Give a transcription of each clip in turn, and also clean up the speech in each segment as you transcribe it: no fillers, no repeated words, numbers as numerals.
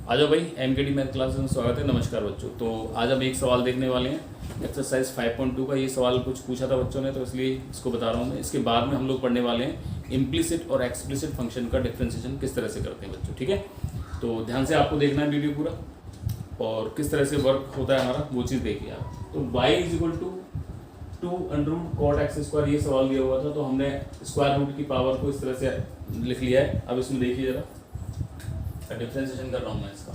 आ जाओ भाई, MKD math classes में स्वागत है। नमस्कार बच्चों। तो आज हम एक सवाल देखने वाले हैं एक्सरसाइज 5.2 का। ये सवाल कुछ पूछा था बच्चों ने, तो इसलिए इसको बता रहा हूँ मैं। इसके बाद में हम लोग पढ़ने वाले हैं इम्प्लिसिट और एक्सप्लिसिट फंक्शन का डिफ्रेंसिएशन किस तरह से करते हैं बच्चों, ठीक है। तो ध्यान से आपको देखना है वीडियो पूरा, और किस तरह से वर्क होता है हमारा वो चीज़ देखिए आप। तो y is equal to 2√cot(x²) ये सवाल दिया हुआ था, तो हमने स्क्वायर रूट की पावर को इस तरह से लिख लिया है। अब इसमें देखिए जरा, डिफ्रेंसिएशन कर रहा हूँ मैं इसका।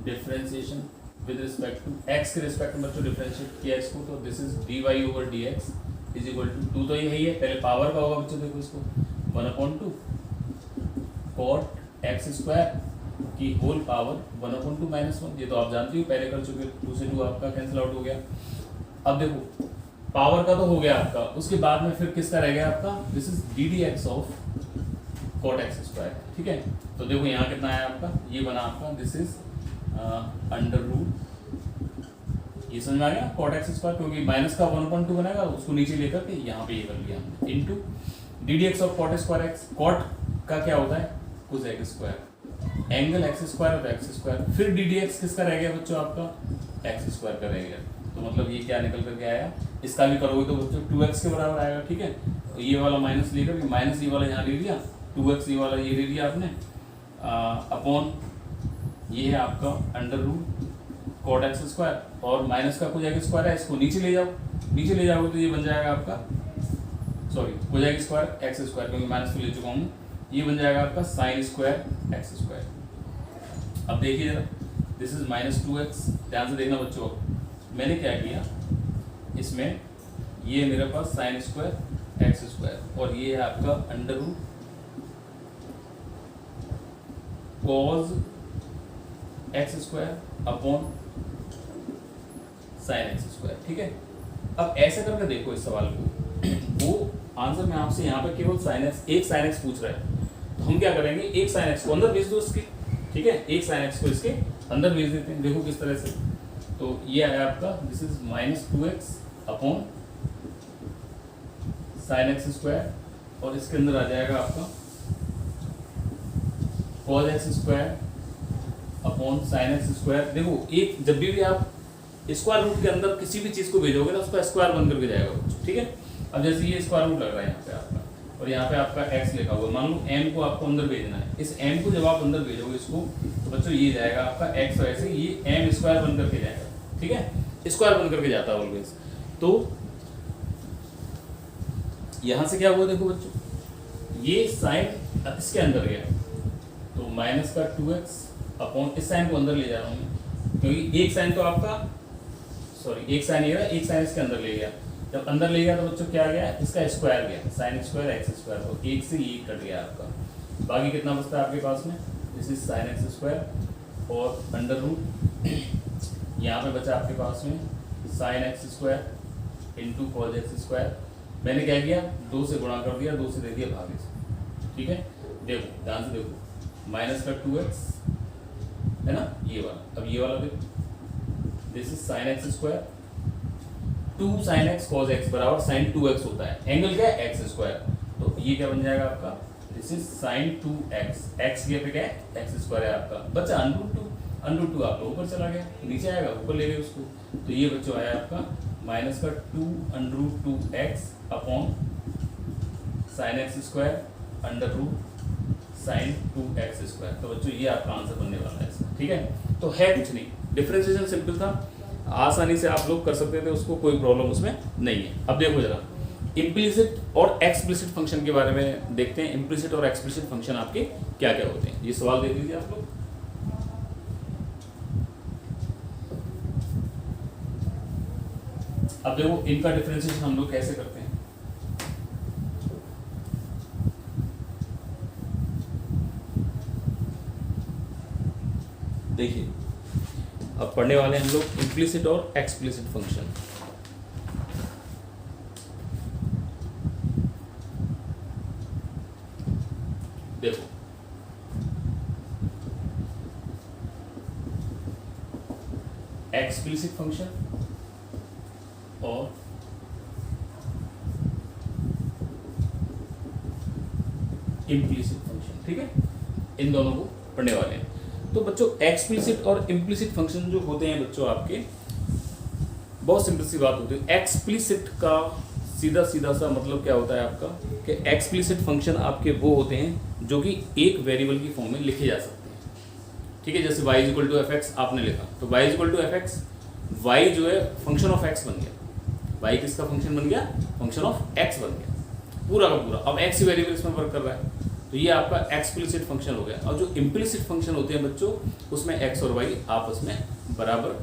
Differentiation with respect to x के रिस्पेक्ट में बच्चों डिफ्रेंशिएट किया इसको, तो this is dy/dx is equal to 2 तो यही है, पहले पावर का होगा बच्चों, देखो इसको 1/2 cot(x²) की होल पावर 1/2 -1। ये तो आप जानते हो, पहले कर चुके। 2 से 2 आपका कैंसिल आउट हो गया। अब देखो पावर का तो हो गया आपका, उसके बाद में फिर किसका रह गया आपका, this is ddx of cot(x²), ठीक है। तो देखो यहाँ कितना है आपका, ये बना आपका, दिस इज अंडर रूट, ये समझ में आ गया cot(x²), क्योंकि माइनस का 1/2 बनेगा, उसको नीचे लेकर के यहाँ पे ये कर लिया हमने, into ddx of cot(x²). cot का क्या होता है, cos(x²), एंगल x² और x², फिर ddx किसका रह गया बच्चों आपका, x² का रह गया। तो मतलब ये क्या निकल करके आया, इसका भी करोगे तो बच्चों 2x के बराबर आएगा, ठीक है। तो ये वाला माइनस लेकर, माइनस ये वाला यहाँ ले लिया, 2x ये वाला ये ले लिया आपने, अपॉन ये है आपका अंडर रूट cot(x²), और माइनस का cos(x² है, इसको नीचे ले जाओ, नीचे ले जाओगे तो ये बन जाएगा आपका, सॉरी cos(x²) x², क्योंकि माइनस को ले चुका हूँ, ये बन जाएगा आपका sin² x²। अब देखिए जरा, दिस इज -2x, ध्यान से देखना बच्चों। मैंने क्या किया, इसमें ये मेरे पास sin² x², और ये है आपका under root cos x² upon sin x², ठीक है। अब ऐसे करके देखो इस सवाल को, वो आंसर में आपसे यहाँ पे केवल एक sin x पूछ रहा है, तो हम क्या करेंगे, एक sin x को अंदर भेज दो इसके, ठीक है। एक sin x को इसके अंदर भेज देते हैं, देखो किस तरह से। तो ये आया आपका, this is -2x upon sin x², और इसके अंदर आ जाएगा आपका cos x² upon sin x²। देखो एक जब भी आप स्क्वायर रूट के अंदर किसी भी चीज को भेजोगे ना, उसका स्क्वायर बन करके जाएगा बच्चों, ठीक है। अब जैसे ये स्क्वायर रूट लग रहा है यहाँ पे आपका, और यहाँ पे आपका x लिखा हुआ, मान लो m को आपको अंदर भेजना है, इस m को जब आप अंदर भेजोगे इसको, तो बच्चों ये जाएगा आपका x, वैसे ये m² बन करके जाएगा, ठीक है। स्क्वायर बन करके जाता है ऑलवेज। तो यहाँ से क्या हुआ देखो बच्चों, ये साइन इसके अंदर गया, तो माइनस का 2x अपॉन, इस साइन को अंदर ले जा रहा हूँ मैं, क्योंकि एक साइन तो आपका, सॉरी एक साइन ये रहा, एक साइन इसके अंदर ले गया। जब अंदर ले गया तो बच्चों क्या गया, इसका स्क्वायर गया, sin² x², तो एक से ये कट गया आपका। बाकी कितना बचता है आपके पास में, दिस इज sin x² और अंडर रूट, यहाँ पे बचा आपके पास में sin x² into cos x²। मैंने क्या किया, 2 से गुणा कर दिया, 2 से दे दिया भागे से, ठीक है। देखो ध्यान से देखो, माइनस का 2x है ना, ये वाला। अब ये वाला देखो, this is sin x², 2 sin x cos x बराबर sin 2x होता है, एंगल क्या है x², तो ये क्या बन जाएगा आपका, this is sin 2x, x के पे क्या है x² है आपका, बचा √2 आपका ऊपर चला गया, नीचे आएगा ऊपर ले गए उसको, तो ये बच्चों आया आपका माइनस का 2√2x upon sin x² under root sin 2x²। तो बच्चों ये आपका आंसर बनने वाला है इसका, ठीक है। तो है कुछ नहीं, डिफरेंशिएशन सिंपल था, आसानी से आप लोग कर सकते थे उसको, कोई प्रॉब्लम उसमें नहीं है। अब देखो जरा, इम्प्लिसिट और एक्सप्लिसिट फंक्शन के बारे में देखते हैं। इम्प्लिसिट और एक्सप्लिसिट फंक्शन आपके क्या क्या होते हैं, ये सवाल देख लीजिए आप लोग। अब देखो इनका डिफरेंशिएशन हम लोग कैसे करते हैं। देखिए अब पढ़ने वाले हैं हम लोग इम्प्लिसिट और एक्सप्लिसिट फंक्शन। देखो एक्सप्लिसिट फंक्शन और इम्प्लिसिट फंक्शन, ठीक है, इन दोनों को पढ़ने वाले हैं। तो बच्चों एक्सप्लिसिट और इम्प्लिसिट फंक्शन जो होते हैं बच्चों आपके, बहुत सिंपल सी बात होती है। एक्सप्लिसिट का सीधा सीधा सा मतलब क्या होता है आपका, कि एक्सप्लिसिट फंक्शन आपके वो होते हैं जो कि एक वेरिएबल की फॉर्म में लिखे जा सकते हैं, ठीक है। जैसे y is equal to f x आपने लिखा, तो y is equal to f x, y जो है फंक्शन ऑफ x बन गया, y किसका फंक्शन बन गया, फंक्शन ऑफ x बन गया पूरा का पूरा। अब x वेरिएबल इसमें वर्क कर रहा है, तो ये आपका एक्सप्लिसिट फंक्शन हो गया। और जो इम्प्लिसिट फंक्शन होते हैं बच्चों, उसमें x और y आपस में बराबर,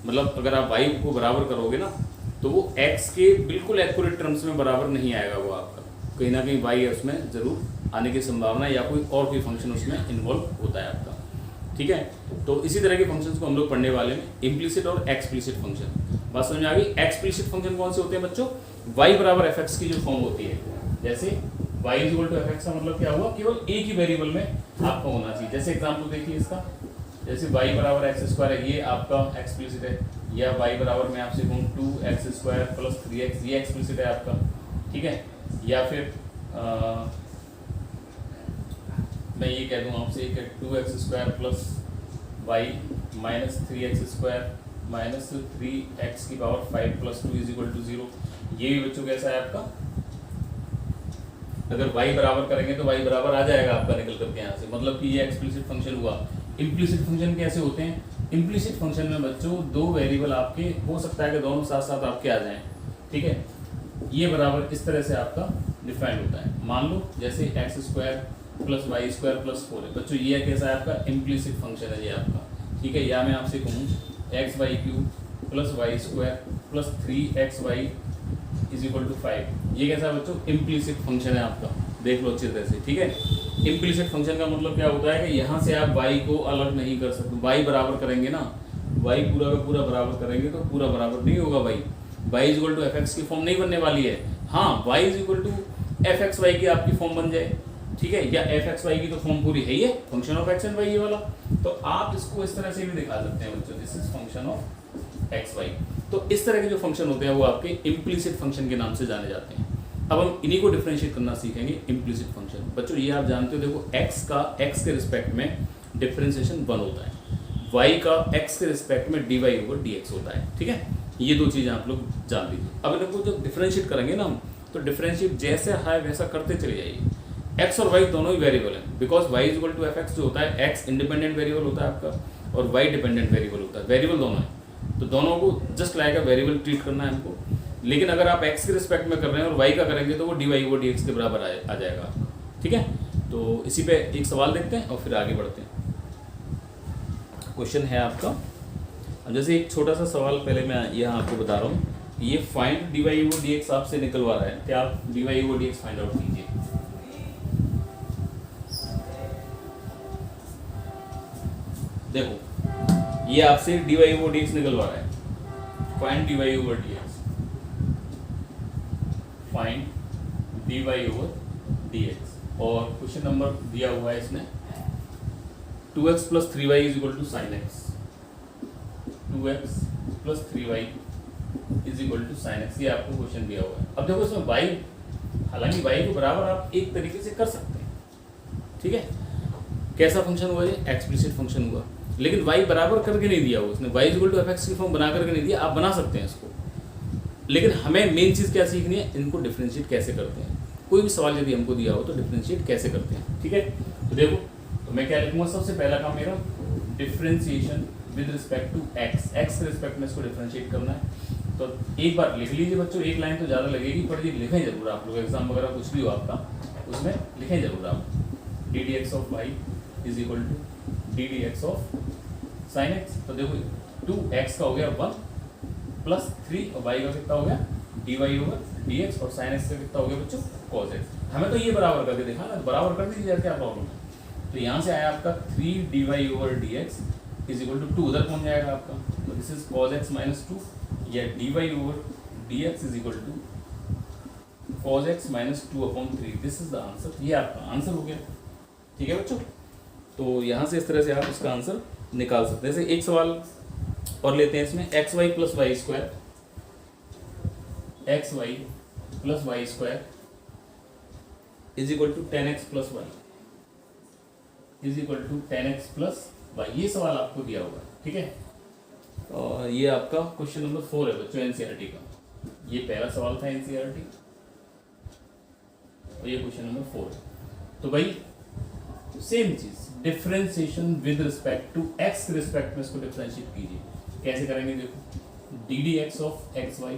मतलब अगर आप y को बराबर करोगे ना, तो वो x के बिल्कुल एक्यूरेट टर्म्स में बराबर नहीं आएगा, वो आपका कहीं ना कहीं y है उसमें जरूर आने की संभावना, या कोई फंक्शन उसमें इन्वॉल्व होता है आपका, ठीक है। तो इसी तरह के फंक्शंस को हम लोग पढ़ने वाले हैं, इम्प्लिसिट और एक्सप्लिसिट फंक्शन। बात समझ में आ गई। एक्सप्लिसिट फंक्शन कौन से होते हैं बच्चों, y बराबर एफ एक्स की जो फॉर्म होती है, जैसे y is equal to f x का मतलब क्या हुआ, केवल एक ही वेरिएबल में आपका होना चाहिए। जैसे एग्जाम्पल देखिए इसका, जैसे y बराबर एक्स स्क्वायर है, ये आपका एक्सप्लिसिट है, या y बराबर मैं आपसे कहूँ 2x स्क्वायर प्लस 3x, ये एक्सप्लिसिट है आपका, ठीक है। या फिर मैं ये कह दूँ आपसे कि 2x square plus y minus 3x square minus 3x की power 5 plus 2 is equal to 0, ये भी बच्चों कैसा है आपका, अगर y बराबर करेंगे तो y बराबर आ जाएगा आपका निकल करके यहाँ से, मतलब कि ये एक्सप्लिसिट फंक्शन हुआ। इम्प्लिसिट फंक्शन कैसे होते हैं, इम्प्लिसिट फंक्शन में बच्चों दो वेरिएबल आपके हो सकता है कि दोनों साथ साथ आपके आ जाएं, ठीक है। ये बराबर इस तरह से आपका डिफाइंड होता है। मान लो जैसे x square plus y square plus 4 है बच्चों, ये कैसा है आपका, इम्प्लिसिट फंक्शन है ये आपका, ठीक है। या मैं आपसे कहूँ x y cube plus y square plus 3xy is equal to 5, ये कैसा है बच्चों, इम्प्लिसिट फंक्शन है आपका, देख लो अच्छी तरह से, ठीक है। इम्प्लिसिट फंक्शन का मतलब क्या होता है कि यहाँ से आप y को अलग नहीं कर सकते, y बराबर करेंगे ना, y पूरा का पूरा बराबर करेंगे तो पूरा बराबर नहीं होगा y is equal to f x की फॉर्म नहीं बनने वाली है। हाँ, y is equal to f x y की आपकी फॉर्म बन जाए, ठीक है, या एफ एक्स वाई की तो फॉर्म पूरी है ही है, function of x and y ये वाला, तो आप इसको इस तरह से भी दिखा सकते हैं बच्चों, this is function of x y. तो इस तरह के जो फंक्शन होते हैं वो आपके इम्प्लिसिट फंक्शन के नाम से जाने जाते हैं। अब हम इन्हीं को डिफरेंशिएट करना सीखेंगे, इम्प्लिसिट फंक्शन। बच्चों ये आप जानते हो, देखो x के रिस्पेक्ट में डिफरेंशिएशन 1 होता है, y का x के रिस्पेक्ट में dy ओवर dx होता है, ठीक है। ये दो चीज़ें आप लोग जान लीजिए। अब इनको जब डिफरेंशिएट करेंगे ना हम, तो डिफरेंशिएट जैसे है वैसा करते चले जाइए। x और y दोनों ही वेरिएबल हैं, because y is equal to f x जो होता है, x इंडिपेंडेंट वेरिएबल होता है आपका और y डिपेंडेंट वेरिएबल होता है, वेरिएबल दोनों है, तो दोनों को जस्ट लाइक वेरिएबल ट्रीट करना है हमको। लेकिन अगर आप x के रिस्पेक्ट में कर रहे हैं और y का करेंगे तो वो dy ओवर dx के बराबर आ जाएगा, ठीक है। तो इसी पे एक सवाल देखते हैं और फिर आगे बढ़ते हैं। क्वेश्चन है आपका, अब जैसे एक छोटा सा सवाल पहले मैं यहाँ आपको बता रहा हूँ, ये फाइंड dy ओवर dx आपसे निकलवा रहा है, क्या आप dy over dx find out कीजिए। देखो ये आपसे dy ओवर dx निकलवा रहा है, find dy over dx, find dy over dx, और क्वेश्चन नंबर दिया हुआ है इसमें 2x plus 3y is equal to sine x, 2x plus 3y is equal to sine x, ये आपको क्वेश्चन दिया हुआ है। अब देखो इसमें y, हालांकि y को बराबर आप एक तरीके से कर सकते हैं, ठीक है। कैसा फंक्शन हुआ ये, एक्सप्लिसिट फंक्शन हुआ, लेकिन y बराबर करके नहीं दिया हुआ उसने, y is equal to f x की फॉर्म बना करके नहीं दिया, आप बना सकते हैं इसको, लेकिन हमें मेन चीज़ क्या सीखनी है, इनको डिफरेंशिएट कैसे करते हैं। कोई भी सवाल यदि हमको दिया हो तो डिफरेंशिएट कैसे करते हैं, ठीक है। तो देखो, तो मैं क्या लिखूंगा, सबसे पहला काम मेरा differentiation with respect to x के रिस्पेक्ट में इसको डिफरेंशिएट करना है। तो एक बार लिख लीजिए बच्चों, एक लाइन तो ज़्यादा लगेगी, पर ये लिखें जरूर आप लोग, एग्जाम वगैरह कुछ भी हो आपका उसमें लिखें जरूर आप, d d x of y is equal to d d x of sine x. तो देखो 2x का हो गया 1 प्लस 3 और y का कितना हो गया dy ओवर dx, और साइन एक्स का कितना हो गया बच्चों cos x। हमें तो ये बराबर करके देखा ना, बराबर कर दीजिए, क्या प्रॉब्लम है। तो यहाँ से आया आपका 3 dy over dx is equal to 2, उधर पहुँच जाएगा आपका, तो this is cos x minus 2, या dy over dx is equal to cos x minus 2/3, this is the answer. ये आपका आंसर हो गया, ठीक है बच्चों। तो यहाँ से इस तरह से आप इसका आंसर निकाल सकते हैं। जैसे एक सवाल और लेते हैं इसमें, x y plus y square, x y plus y square is equal to 10x plus y is equal to 10x plus y, ये सवाल आपको दिया हुआ है, ठीक है। और ये आपका क्वेश्चन नंबर 4 है बच्चों एनसीईआरटी का। ये पहला सवाल था एनसीईआरटी और ये क्वेश्चन नंबर 4 है। तो भाई सेम चीज, differentiation with respect to x के रिस्पेक्ट में इसको डिफरेंशिएट कीजिए। कैसे करेंगे देखो, d d x of x y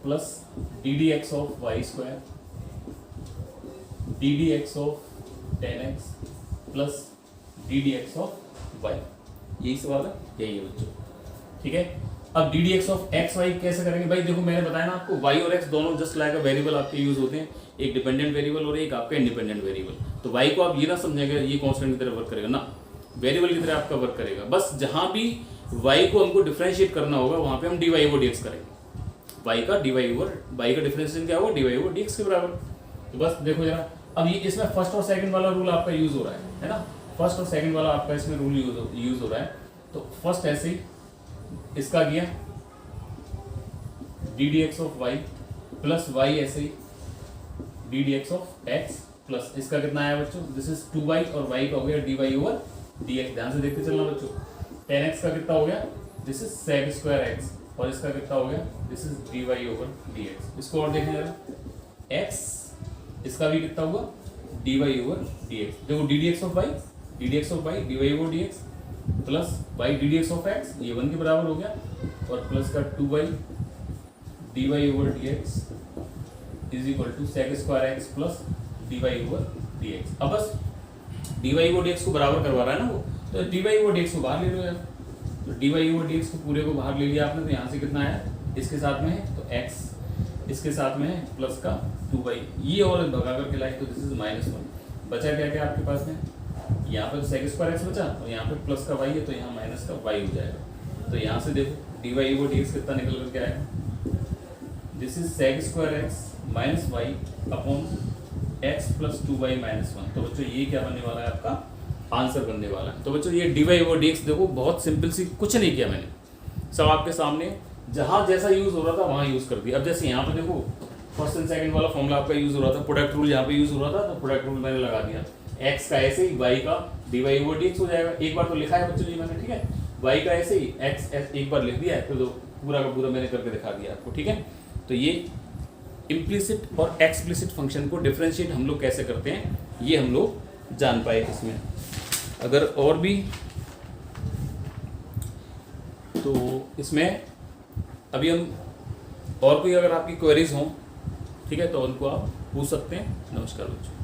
plus d d x of y square d d x of ten x plus d d x of y, यही सवाल है, यही है बच्चों, ठीक है। अब d d x of x y कैसे करेंगे भाई, देखो मैंने बताया ना आपको, वाई और एक्स दोनों जस्ट लाइक अ वेरिएबल आपके यूज होते हैं, एक डिपेंडेंट वेरिएबल और एक आपका इंडिपेंडेंट वेरिएबल। तो वाई को आप ये ना समझेंगे ये कांस्टेंट की तरह वर्क करेगा ना, वेरिएबल की तरह आपका वर्क करेगा। बस जहां भी वाई को हमको डिफरेंशिएट करना होगा वहां पे हम d y over d x करेंगे। वाई का डी वाई ओवर, वाई का डिफरेंशिएशन क्या होगा, d y over d x के बराबर। तो बस देखो जरा, अब ये इसमें फर्स्ट और सेकंड वाला रूल आपका यूज हो रहा है ना, फर्स्ट और सेकंड वाला आपका इसमें रूल यूज हो रहा है। तो फर्स्ट ऐसे ही इसका गया d d x of y plus y, ऐसे ही d d x of x plus इसका कितना आया बच्चों, दिस इज 2y और y का हो गया d y over d x. ध्यान से देखते चलना बच्चों, 10x का कितना हो गया, this is sec square x, और इसका कितना हो गया, this is d y over d x. इसको और देखें जरा, x इसका भी कितना हुआ, d y over d x. देखो d d x of y, d d x of y d y over d x plus y d d x of x, ये 1 के बराबर हो गया, और प्लस का 2y d y over d x is equal to sec square x plus d y over d x. अब बस d y over d x को बराबर करवा रहा है ना वो, तो d y over d x को बाहर ले लो यार। तो d y over d x को पूरे को बाहर ले लिया आपने, तो यहाँ से कितना आया, इसके साथ में है तो x, इसके साथ में है प्लस का 2y, ये और भगा करके लाए तो दिस इज -1। बचा क्या क्या आपके पास में, यहाँ पे सेक स्क्वायर एक्स बचा और यहाँ पे प्लस का y है, तो यहाँ माइनस का y हो जाएगा। तो यहाँ से देखो d y over d x कितना निकल करके आएगा, this is sec square x minus y upon x plus 2y minus 1। तो बच्चों ये क्या बनने वाला है, आपका आंसर बनने वाला है। तो बच्चों ये d y over d x देखो बहुत सिंपल सी, कुछ नहीं किया मैंने, सब आपके सामने जहां जैसा यूज हो रहा था वहां यूज कर दिया। अब जैसे यहाँ पे देखो फर्स्ट एंड सेकंड वाला फॉर्मूला आपका यूज हो रहा था, प्रोडक्ट रूल यहाँ पे यूज हो रहा था, तो प्रोडक्ट रूल मैंने लगा दिया, एक्स का ऐसे ही वाई का d y over d x हो जाएगा। एक बार तो लिखा है बच्चों जी मैंने, ठीक है, वाई का ऐसे ही एक्स एक बार लिख दिया है, फिर तो पूरा का पूरा मैंने करके दिखा दिया आपको, ठीक है। तो ये इम्प्लिसिट और एक्सप्लिसिट फंक्शन को डिफरेंशिएट हम लोग कैसे करते हैं ये हम लोग जान पाए इसमें। अगर और भी तो इसमें अभी हम और कोई अगर आपकी क्वेरीज हों, ठीक है, तो उनको आप पूछ सकते हैं। नमस्कार बच्चों।